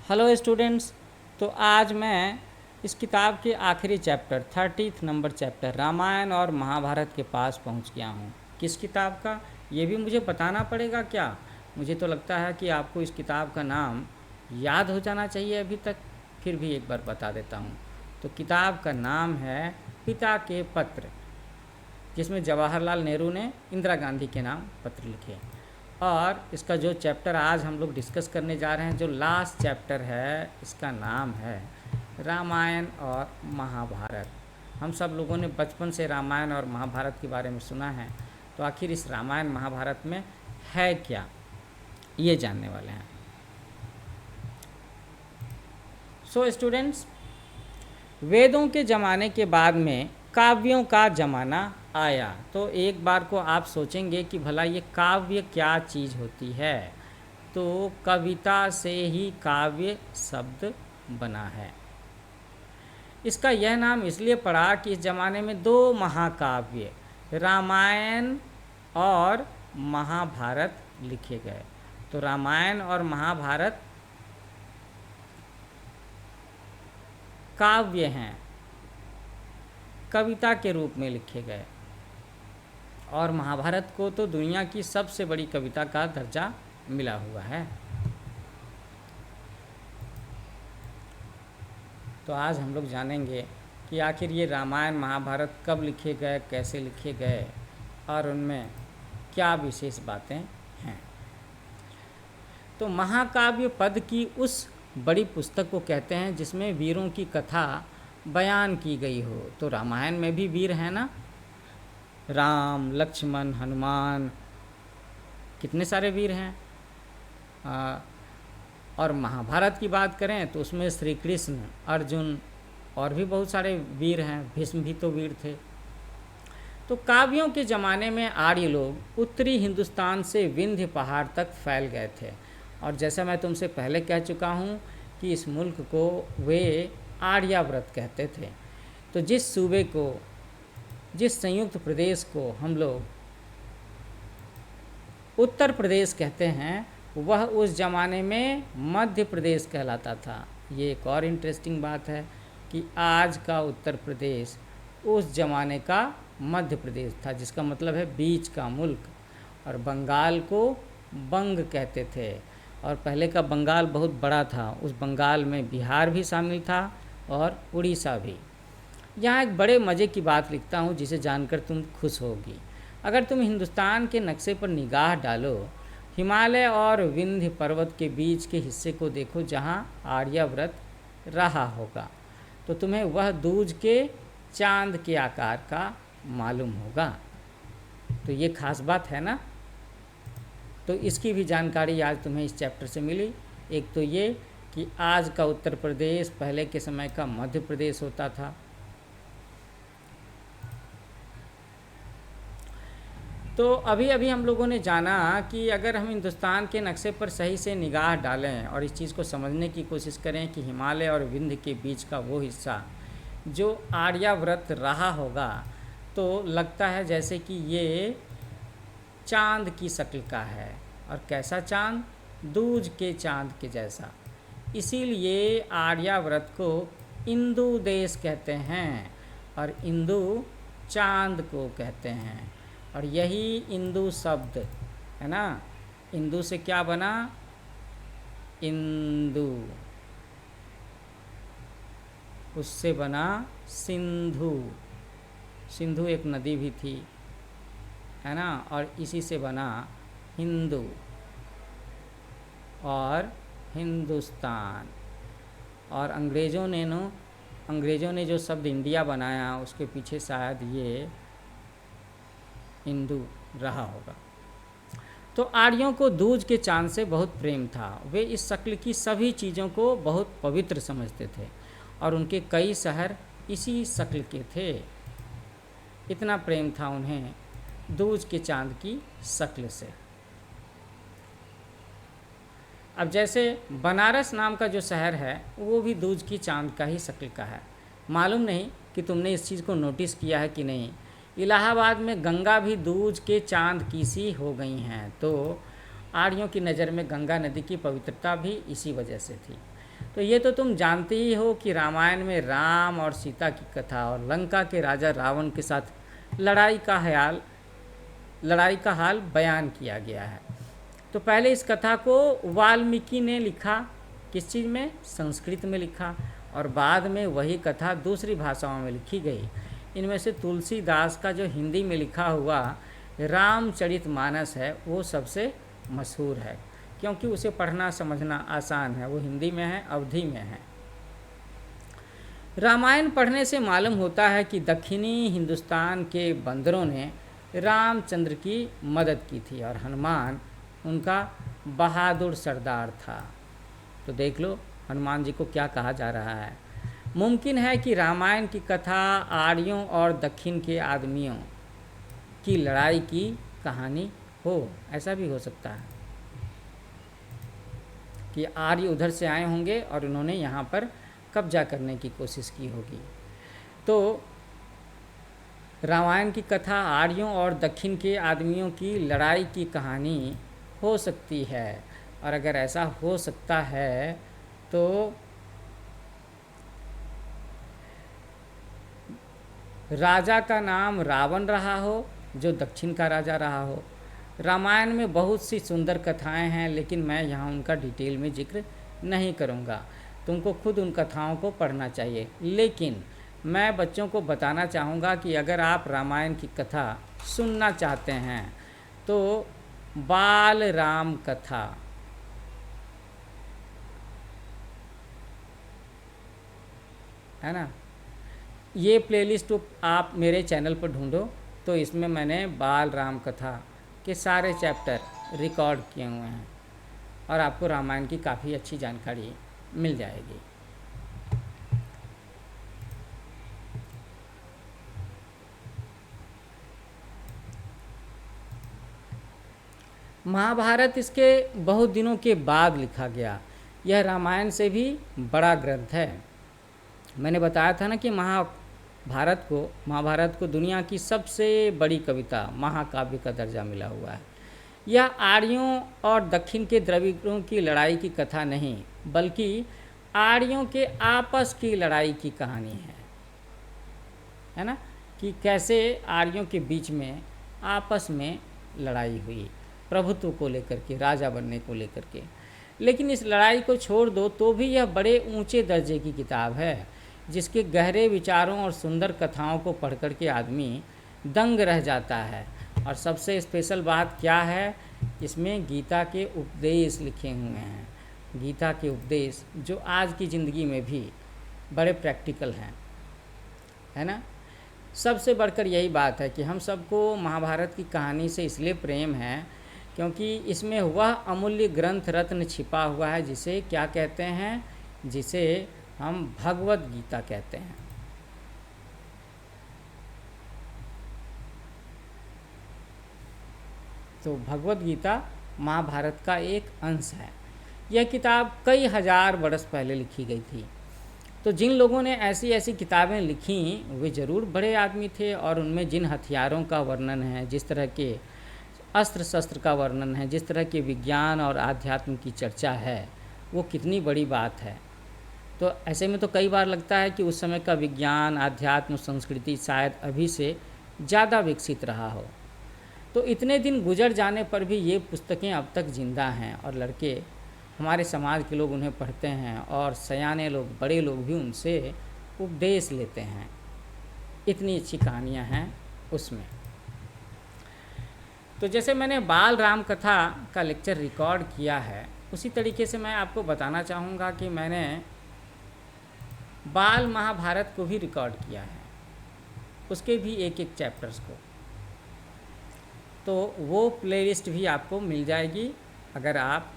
Hello students. तो आज मैं इस किताब के आखिरी चैप्टर 30 नंबर चैप्टर रामायण और महाभारत के पास पहुंच गया हूं। किस किताब का ये भी मुझे बताना पड़ेगा क्या? मुझे तो लगता है कि आपको इस किताब का नाम याद हो जाना चाहिए अभी तक। फिर भी एक बार बता देता हूं। तो किताब का नाम है पिता के पत्र, जिसमें जवाहरलाल नेहरू ने इंदिरा गांधी के नाम पत्र लिखे। और इसका जो चैप्टर आज हम लोग डिस्कस करने जा रहे हैं, जो लास्ट चैप्टर है, इसका नाम है रामायण और महाभारत। हम सब लोगों ने बचपन से रामायण और महाभारत के बारे में सुना है, तो आखिर इस रामायण महाभारत में है क्या, ये जानने वाले हैं। सो स्टूडेंट्स, वेदों के ज़माने के बाद में काव्यों का ज़माना आया। तो एक बार को आप सोचेंगे कि भला ये काव्य क्या चीज़ होती है। तो कविता से ही काव्य शब्द बना है। इसका यह नाम इसलिए पड़ा कि इस ज़माने में दो महाकाव्य रामायण और महाभारत लिखे गए। तो रामायण और महाभारत काव्य हैं, कविता के रूप में लिखे गए। और महाभारत को तो दुनिया की सबसे बड़ी कविता का दर्जा मिला हुआ है। तो आज हम लोग जानेंगे कि आखिर ये रामायण महाभारत कब लिखे गए, कैसे लिखे गए और उनमें क्या विशेष बातें हैं। तो महाकाव्य पद की उस बड़ी पुस्तक को कहते हैं जिसमें वीरों की कथा बयान की गई हो। तो रामायण में भी वीर हैं ना, राम, लक्ष्मण, हनुमान, कितने सारे वीर हैं। और महाभारत की बात करें तो उसमें श्री कृष्ण, अर्जुन और भी बहुत सारे वीर हैं। भीष्म भी तो वीर थे। तो काव्यों के ज़माने में आर्य लोग उत्तरी हिंदुस्तान से विंध्य पहाड़ तक फैल गए थे। और जैसा मैं तुमसे पहले कह चुका हूँ कि इस मुल्क को वे आर्याव्रत कहते थे। तो जिस सूबे को, जिस संयुक्त प्रदेश को हम लोग उत्तर प्रदेश कहते हैं, वह उस ज़माने में मध्य प्रदेश कहलाता था। ये एक और इंटरेस्टिंग बात है कि आज का उत्तर प्रदेश उस ज़माने का मध्य प्रदेश था, जिसका मतलब है बीच का मुल्क। और बंगाल को बंग कहते थे। और पहले का बंगाल बहुत बड़ा था। उस बंगाल में बिहार भी शामिल था और उड़ीसा भी। यहाँ एक बड़े मज़े की बात लिखता हूँ जिसे जानकर तुम खुश होगी। अगर तुम हिंदुस्तान के नक्शे पर निगाह डालो, हिमालय और विंध्य पर्वत के बीच के हिस्से को देखो जहाँ आर्याव्रत रहा होगा, तो तुम्हें वह दूज के चांद के आकार का मालूम होगा। तो ये खास बात है ना। तो इसकी भी जानकारी आज तुम्हें इस चैप्टर से मिली। एक तो ये कि आज का उत्तर प्रदेश पहले के समय का मध्य प्रदेश होता था। तो अभी अभी हम लोगों ने जाना कि अगर हम हिंदुस्तान के नक्शे पर सही से निगाह डालें और इस चीज़ को समझने की कोशिश करें कि हिमालय और विंध्य के बीच का वो हिस्सा जो आर्याव्रत रहा होगा, तो लगता है जैसे कि ये चांद की शक्ल का है। और कैसा चांद? दूज के चांद के जैसा। इसीलिए आर्याव्रत को इंदु देश कहते हैं और इंदु चांद को कहते हैं। और यही इंदु शब्द है ना, इंदु से क्या बना? इंदु, उससे बना सिंधु। सिंधु एक नदी भी थी, है ना। और इसी से बना हिंदू और हिंदुस्तान। और अंग्रेज़ों ने जो शब्द इंडिया बनाया, उसके पीछे शायद ये हिंदू रहा होगा। तो आर्यों को दूज के चांद से बहुत प्रेम था। वे इस शक्ल की सभी चीज़ों को बहुत पवित्र समझते थे और उनके कई शहर इसी शक्ल के थे। इतना प्रेम था उन्हें दूज के चांद की शक्ल से। अब जैसे बनारस नाम का जो शहर है, वो भी दूज की चांद का ही शक्ल का है। मालूम नहीं कि तुमने इस चीज़ को नोटिस किया है कि नहीं, इलाहाबाद में गंगा भी दूज के चांद की सी हो गई हैं। तो आर्यों की नज़र में गंगा नदी की पवित्रता भी इसी वजह से थी। तो ये तो तुम जानते ही हो कि रामायण में राम और सीता की कथा और लंका के राजा रावण के साथ लड़ाई का हाल बयान किया गया है। तो पहले इस कथा को वाल्मीकि ने लिखा, किस चीज़ में? संस्कृत में लिखा, और बाद में वही कथा दूसरी भाषाओं में लिखी गई। इनमें से तुलसीदास का जो हिंदी में लिखा हुआ रामचरितमानस है वो सबसे मशहूर है, क्योंकि उसे पढ़ना समझना आसान है। वो हिंदी में है, अवधी में है। रामायण पढ़ने से मालूम होता है कि दक्षिणी हिंदुस्तान के बंदरों ने रामचंद्र की मदद की थी और हनुमान उनका बहादुर सरदार था। तो देख लो हनुमान जी को क्या कहा जा रहा है। मुमकिन है कि रामायण की कथा आर्यों और दक्षिण के आदमियों की लड़ाई की कहानी हो, ऐसा भी हो सकता है कि आर्य उधर से आए होंगे और उन्होंने यहाँ पर कब्जा करने की कोशिश की होगी। तो रामायण की कथा आर्यों और दक्षिण के आदमियों की लड़ाई की कहानी हो सकती है, और अगर ऐसा हो सकता है तो राजा का नाम रावण रहा हो, जो दक्षिण का राजा रहा हो। रामायण में बहुत सी सुंदर कथाएं हैं, लेकिन मैं यहाँ उनका डिटेल में जिक्र नहीं करूँगा। तुमको खुद उन कथाओं को पढ़ना चाहिए। लेकिन मैं बच्चों को बताना चाहूँगा कि अगर आप रामायण की कथा सुनना चाहते हैं तो बाल राम कथा, है ना, ये प्लेलिस्ट आप मेरे चैनल पर ढूंढो तो इसमें मैंने बाल राम कथा के सारे चैप्टर रिकॉर्ड किए हुए हैं और आपको रामायण की काफ़ी अच्छी जानकारी मिल जाएगी। महाभारत इसके बहुत दिनों के बाद लिखा गया। यह रामायण से भी बड़ा ग्रंथ है। मैंने बताया था ना कि महाभारत को दुनिया की सबसे बड़ी कविता महाकाव्य का दर्जा मिला हुआ है। यह आर्यों और दक्षिण के द्रविड़ों की लड़ाई की कथा नहीं, बल्कि आर्यों के आपस की लड़ाई की कहानी है ना, कि कैसे आर्यों के बीच में आपस में लड़ाई हुई प्रभुत्व को लेकर के, राजा बनने को लेकर के। लेकिन इस लड़ाई को छोड़ दो तो भी यह बड़े ऊंचे दर्जे की किताब है, जिसके गहरे विचारों और सुंदर कथाओं को पढ़ कर के आदमी दंग रह जाता है। और सबसे स्पेशल बात क्या है, इसमें गीता के उपदेश लिखे हुए हैं। गीता के उपदेश जो आज की ज़िंदगी में भी बड़े प्रैक्टिकल हैं, है ना। सबसे बढ़कर यही बात है कि हम सबको महाभारत की कहानी से इसलिए प्रेम है क्योंकि इसमें वह अमूल्य ग्रंथ रत्न छिपा हुआ है जिसे क्या कहते हैं, जिसे हम भगवत गीता कहते हैं। तो भगवत गीता महाभारत का एक अंश है। यह किताब कई हजार वर्ष पहले लिखी गई थी। तो जिन लोगों ने ऐसी ऐसी किताबें लिखी वे ज़रूर बड़े आदमी थे, और उनमें जिन हथियारों का वर्णन है, जिस तरह के अस्त्र शस्त्र का वर्णन है, जिस तरह के विज्ञान और आध्यात्म की चर्चा है, वो कितनी बड़ी बात है। तो ऐसे में तो कई बार लगता है कि उस समय का विज्ञान, आध्यात्म, संस्कृति शायद अभी से ज़्यादा विकसित रहा हो। तो इतने दिन गुजर जाने पर भी ये पुस्तकें अब तक ज़िंदा हैं और लड़के, हमारे समाज के लोग उन्हें पढ़ते हैं और सयाने लोग, बड़े लोग भी उनसे उपदेश लेते हैं। इतनी अच्छी कहानियाँ हैं उसमें। तो जैसे मैंने बाल राम कथा का लेक्चर रिकॉर्ड किया है, उसी तरीके से मैं आपको बताना चाहूँगा कि मैंने बाल महाभारत को भी रिकॉर्ड किया है, उसके भी एक एक चैप्टर्स को। तो वो प्लेलिस्ट भी आपको मिल जाएगी अगर आप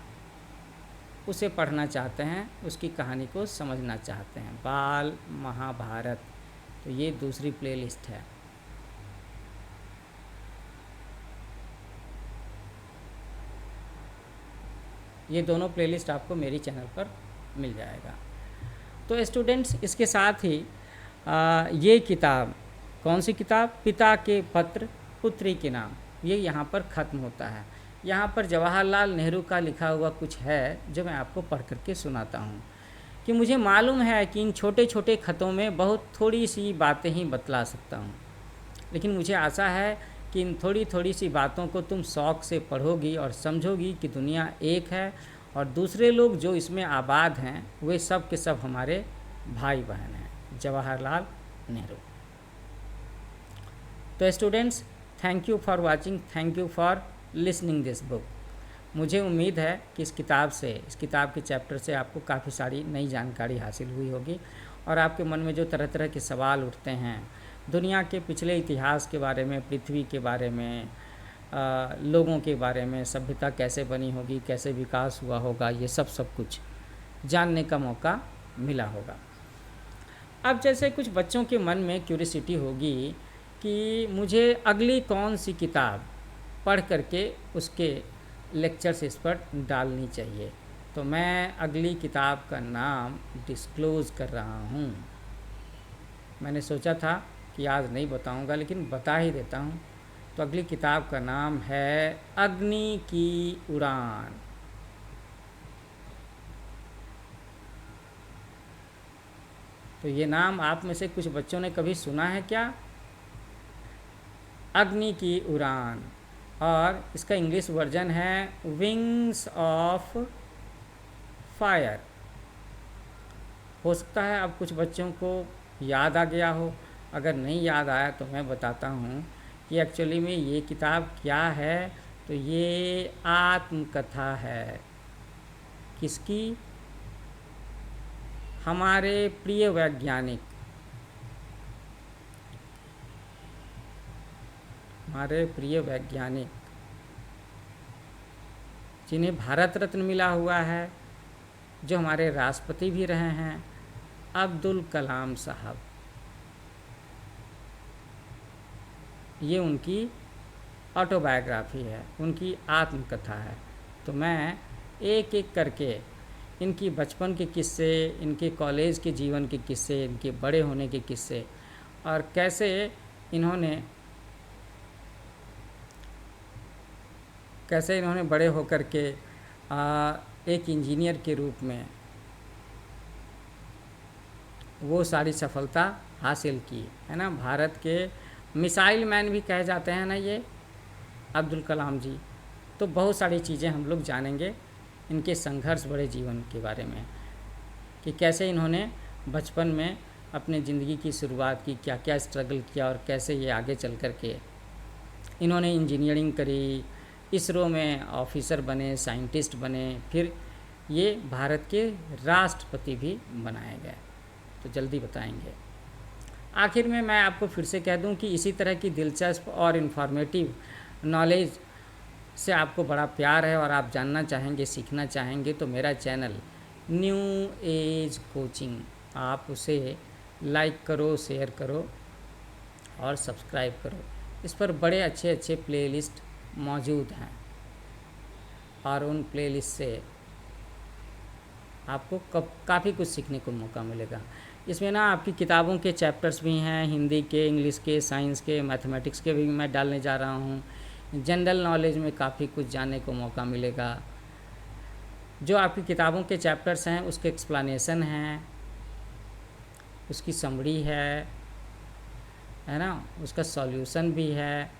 उसे पढ़ना चाहते हैं, उसकी कहानी को समझना चाहते हैं। बाल महाभारत, तो ये दूसरी प्लेलिस्ट है। ये दोनों प्लेलिस्ट आपको मेरी चैनल पर मिल जाएगा। तो स्टूडेंट्स, इसके साथ ही ये किताब, कौन सी किताब, पिता के पत्र पुत्री के नाम, ये यहाँ पर ख़त्म होता है। यहाँ पर जवाहरलाल नेहरू का लिखा हुआ कुछ है जो मैं आपको पढ़ करके सुनाता हूँ। कि मुझे मालूम है कि इन छोटे छोटे ख़तों में बहुत थोड़ी सी बातें ही बतला सकता हूँ, लेकिन मुझे आशा है कि इन थोड़ी थोड़ी सी बातों को तुम शौक़ से पढ़ोगी और समझोगी कि दुनिया एक है और दूसरे लोग जो इसमें आबाद हैं वे सब के सब हमारे भाई बहन हैं। जवाहरलाल नेहरू। तो students, thank you for watching, thank you for listening this book. मुझे उम्मीद है कि इस किताब के चैप्टर से आपको काफ़ी सारी नई जानकारी हासिल हुई होगी और आपके मन में जो तरह तरह के सवाल उठते हैं दुनिया के पिछले इतिहास के बारे में, पृथ्वी के बारे में, लोगों के बारे में, सभ्यता कैसे बनी होगी, कैसे विकास हुआ होगा, ये सब कुछ जानने का मौका मिला होगा। अब जैसे कुछ बच्चों के मन में क्यूरियोसिटी होगी कि मुझे अगली कौन सी किताब पढ़ करके उसके लेक्चर्स इस पर डालनी चाहिए, तो मैं अगली किताब का नाम डिस्क्लोज़ कर रहा हूँ। मैंने सोचा था कि आज नहीं बताऊँगा, लेकिन बता ही देता हूँ। तो अगली किताब का नाम है अग्नि की उड़ान। तो ये नाम आप में से कुछ बच्चों ने कभी सुना है क्या? अग्नि की उड़ान, और इसका इंग्लिश वर्जन है विंग्स ऑफ फायर। हो सकता है अब कुछ बच्चों को याद आ गया हो, अगर नहीं याद आया तो मैं बताता हूँ कि एक्चुअली में ये किताब क्या है। तो ये आत्मकथा है। किसकी? हमारे प्रिय वैज्ञानिक, जिन्हें भारत रत्न मिला हुआ है, जो हमारे राष्ट्रपति भी रहे हैं, अब्दुल कलाम साहब। ये उनकी ऑटोबायोग्राफी है, उनकी आत्मकथा है। तो मैं एक एक करके इनकी बचपन के किस्से, इनके कॉलेज के जीवन के किस्से, इनके बड़े होने के किस्से, और कैसे इन्होंने बड़े होकर के एक इंजीनियर के रूप में वो सारी सफलता हासिल की, है ना। भारत के मिसाइल मैन भी कहे जाते हैं ना ये अब्दुल कलाम जी। तो बहुत सारी चीज़ें हम लोग जानेंगे इनके संघर्ष भरे जीवन के बारे में, कि कैसे इन्होंने बचपन में अपने ज़िंदगी की शुरुआत की, क्या क्या स्ट्रगल किया, और कैसे ये आगे चल कर के इन्होंने इंजीनियरिंग करी, इसरो में ऑफिसर बने, साइंटिस्ट बने, फिर ये भारत के राष्ट्रपति भी बनाए गए। तो जल्दी बताएंगे। आखिर में मैं आपको फिर से कह दूं कि इसी तरह की दिलचस्प और इन्फॉर्मेटिव नॉलेज से आपको बड़ा प्यार है और आप जानना चाहेंगे, सीखना चाहेंगे, तो मेरा चैनल न्यू एज कोचिंग, आप उसे लाइक करो, शेयर करो और सब्सक्राइब करो। इस पर बड़े अच्छे अच्छे प्लेलिस्ट मौजूद हैं और उन प्लेलिस्ट से आपको काफ़ी कुछ सीखने को मौका मिलेगा। इसमें ना आपकी किताबों के चैप्टर्स भी हैं, हिंदी के, इंग्लिश के, साइंस के, मैथमेटिक्स के भी मैं डालने जा रहा हूँ। जनरल नॉलेज में काफ़ी कुछ जानने को मौका मिलेगा। जो आपकी किताबों के चैप्टर्स हैं उसके एक्सप्लेनेशन हैं, उसकी समरी है ना, उसका सॉल्यूशन भी है,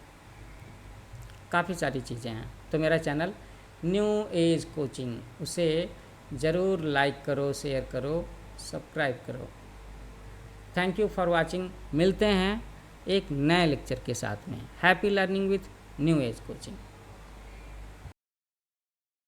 काफ़ी सारी चीज़ें हैं। तो मेरा चैनल न्यू एज कोचिंग, उसे ज़रूर लाइक करो, शेयर करो, सब्सक्राइब करो। Thank you for watching. मिलते हैं एक नए लेक्चर के साथ में। Happy learning with new age coaching.